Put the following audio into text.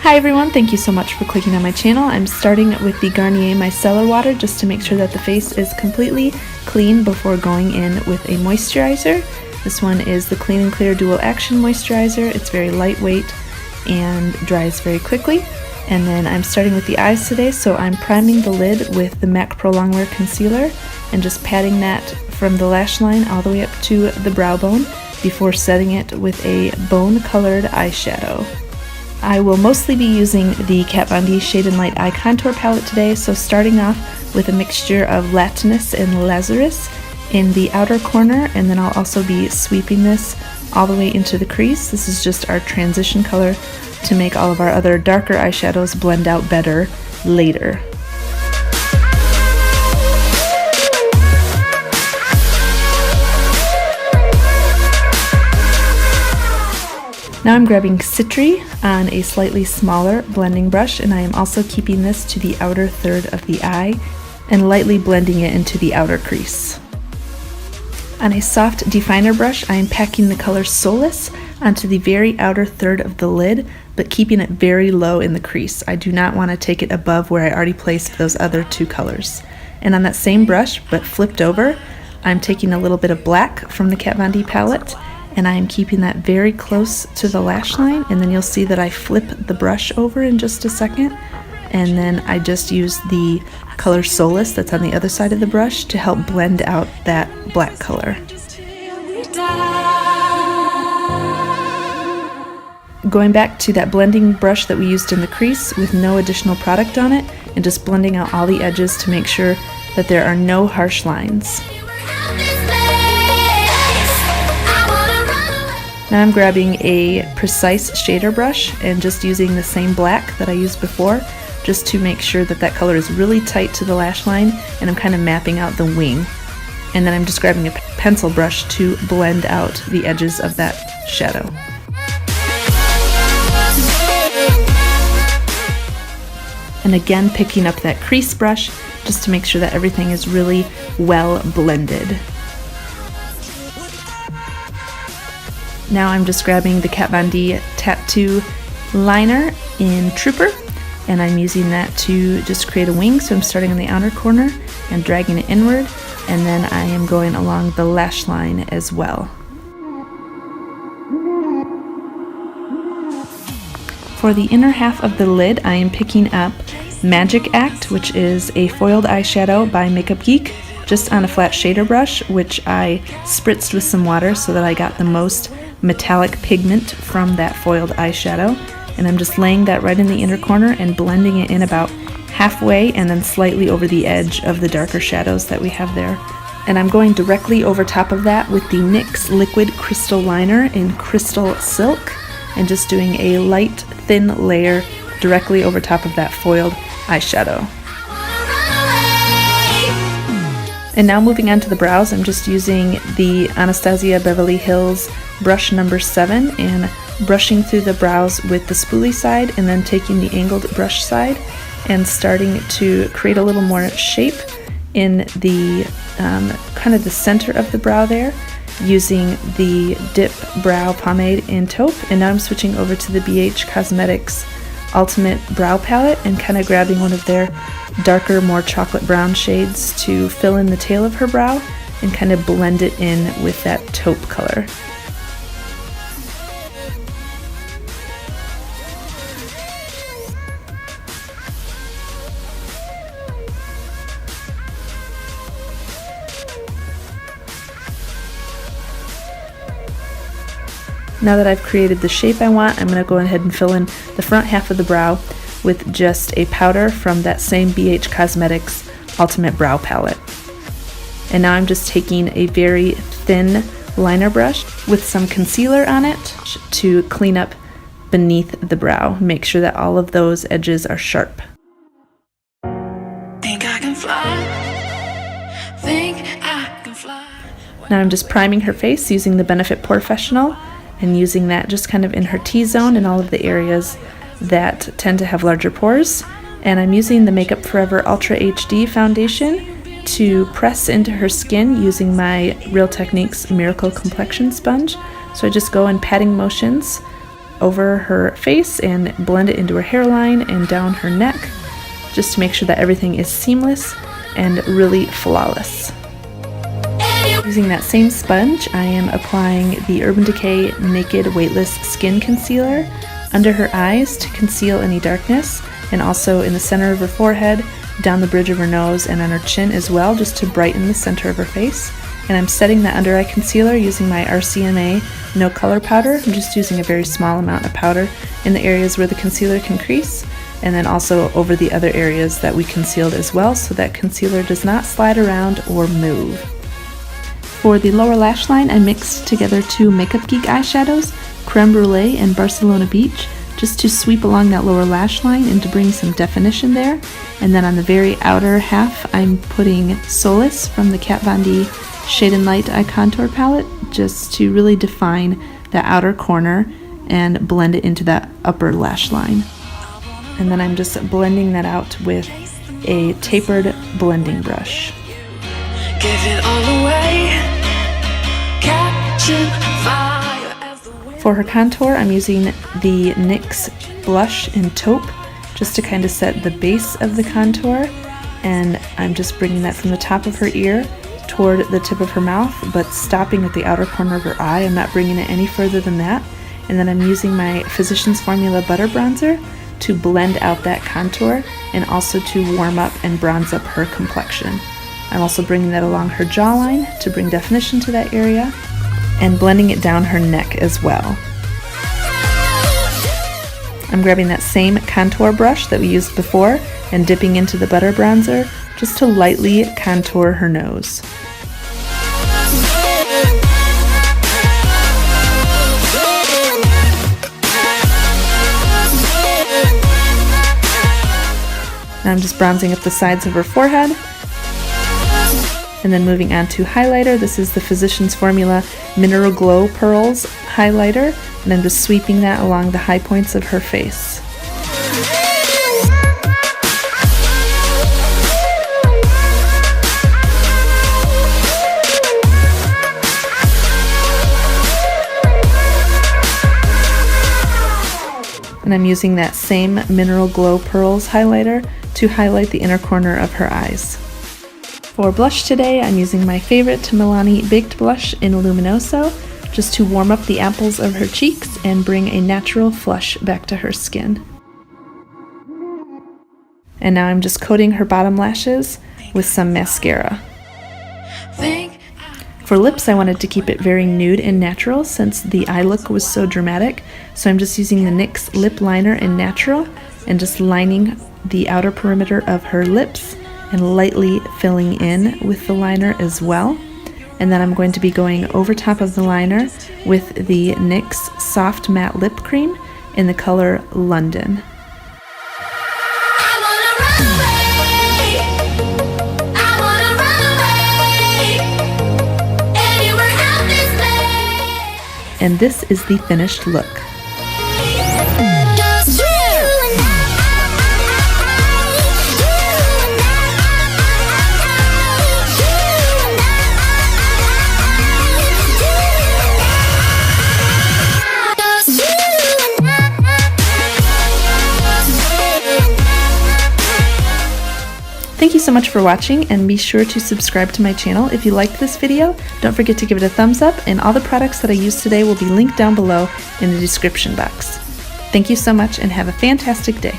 Hi everyone, thank you so much for clicking on my channel. I'm starting with the Garnier Micellar Water just to make sure that the face is completely clean before going in with a moisturizer. This one is the Clean and Clear Dual Action Moisturizer. It's very lightweight and dries very quickly. And then I'm starting with the eyes today, so I'm priming the lid with the MAC Pro Longwear Concealer and just patting that from the lash line all the way up to the brow bone before setting it with a bone-colored eyeshadow. I will mostly be using the Kat Von D Shade and Light Eye Contour Palette today, so starting off with a mixture of Latinus and Lazarus in the outer corner, and then I'll also be sweeping this all the way into the crease. This is just our transition color to make all of our other darker eyeshadows blend out better later. Now I'm grabbing Citri on a slightly smaller blending brush, and I am also keeping this to the outer third of the eye and lightly blending it into the outer crease. On a soft definer brush, I am packing the color Solace onto the very outer third of the lid, but keeping it very low in the crease. I do not want to take it above where I already placed those other two colors. And on that same brush, but flipped over, I'm taking a little bit of black from the Kat Von D palette, and I am keeping that very close to the lash line, and then you'll see that I flip the brush over in just a second, and then I just use the color Solace that's on the other side of the brush to help blend out that black color. Going back to that blending brush that we used in the crease with no additional product on it, and just blending out all the edges to make sure that there are no harsh lines. Now I'm grabbing a precise shader brush and just using the same black that I used before, just to make sure that that color is really tight to the lash line, and I'm kind of mapping out the wing. And then I'm just grabbing a pencil brush to blend out the edges of that shadow. And again, picking up that crease brush just to make sure that everything is really well blended. Now I'm just grabbing the Kat Von D Tattoo Liner in Trooper, and I'm using that to just create a wing. So I'm starting on the outer corner and dragging it inward, and then I am going along the lash line as well. For the inner half of the lid, I am picking up Magic Act, which is a foiled eyeshadow by Makeup Geek, just on a flat shader brush, which I spritzed with some water so that I got the most metallic pigment from that foiled eyeshadow. And I'm just laying that right in the inner corner and blending it in about halfway and then slightly over the edge of the darker shadows that we have there. And I'm going directly over top of that with the NYX Liquid Crystal Liner in Crystal Silk, and just doing a light, thin layer directly over top of that foiled eyeshadow. And now moving on to the brows, I'm just using the Anastasia Beverly Hills brush number 7 and brushing through the brows with the spoolie side, and then taking the angled brush side and starting to create a little more shape in the kind of the center of the brow there, using the Dip Brow Pomade in Taupe. And now I'm switching over to the BH Cosmetics Ultimate Brow Palette and kind of grabbing one of their darker, more chocolate brown shades to fill in the tail of her brow and kind of blend it in with that taupe color. Now that I've created the shape I want, I'm going to go ahead and fill in the front half of the brow with just a powder from that same BH Cosmetics Ultimate Brow Palette. And now I'm just taking a very thin liner brush with some concealer on it to clean up beneath the brow. Make sure that all of those edges are sharp. Think I can fly. Think I can fly. Now I'm just priming her face using the Benefit Porefessional, and using that just kind of in her T-zone and all of the areas that tend to have larger pores. And I'm using the Makeup Forever Ultra HD foundation to press into her skin using my Real Techniques Miracle Complexion Sponge. So I just go in patting motions over her face and blend it into her hairline and down her neck, just to make sure that everything is seamless and really flawless. Using that same sponge, I am applying the Urban Decay Naked Weightless Skin Concealer under her eyes to conceal any darkness, and also in the center of her forehead, down the bridge of her nose, and on her chin as well, just to brighten the center of her face. And I'm setting that under eye concealer using my RCMA No Color Powder. I'm just using a very small amount of powder in the areas where the concealer can crease, and then also over the other areas that we concealed as well, so that concealer does not slide around or move. For the lower lash line, I mixed together two Makeup Geek eyeshadows, Creme Brulee and Barcelona Beach, just to sweep along that lower lash line and to bring some definition there. And then on the very outer half, I'm putting Solace from the Kat Von D Shade and Light Eye Contour Palette, just to really define that outer corner and blend it into that upper lash line. And then I'm just blending that out with a tapered blending brush. Give it all away. For her contour, I'm using the NYX blush in Taupe just to kind of set the base of the contour, and I'm just bringing that from the top of her ear toward the tip of her mouth, but stopping at the outer corner of her eye. I'm not bringing it any further than that. And then I'm using my Physicians Formula Butter Bronzer to blend out that contour and also to warm up and bronze up her complexion. I'm also bringing that along her jawline to bring definition to that area, and blending it down her neck as well. I'm grabbing that same contour brush that we used before and dipping into the butter bronzer just to lightly contour her nose. Now I'm just bronzing up the sides of her forehead. And then moving on to highlighter, this is the Physicians Formula Mineral Glow Pearls highlighter, and I'm just sweeping that along the high points of her face. And I'm using that same Mineral Glow Pearls highlighter to highlight the inner corner of her eyes. For blush today, I'm using my favorite Milani Baked Blush in Luminoso, just to warm up the apples of her cheeks and bring a natural flush back to her skin. And now I'm just coating her bottom lashes with some mascara. For lips, I wanted to keep it very nude and natural since the eye look was so dramatic, so I'm just using the NYX Lip Liner in Natural and just lining the outer perimeter of her lips and lightly filling in with the liner as well. And then I'm going to be going over top of the liner with the NYX Soft Matte Lip Cream in the color London. And this is the finished look. Thank you so much for watching, and be sure to subscribe to my channel if you liked this video. Don't forget to give it a thumbs up, and all the products that I used today will be linked down below in the description box. Thank you so much and have a fantastic day.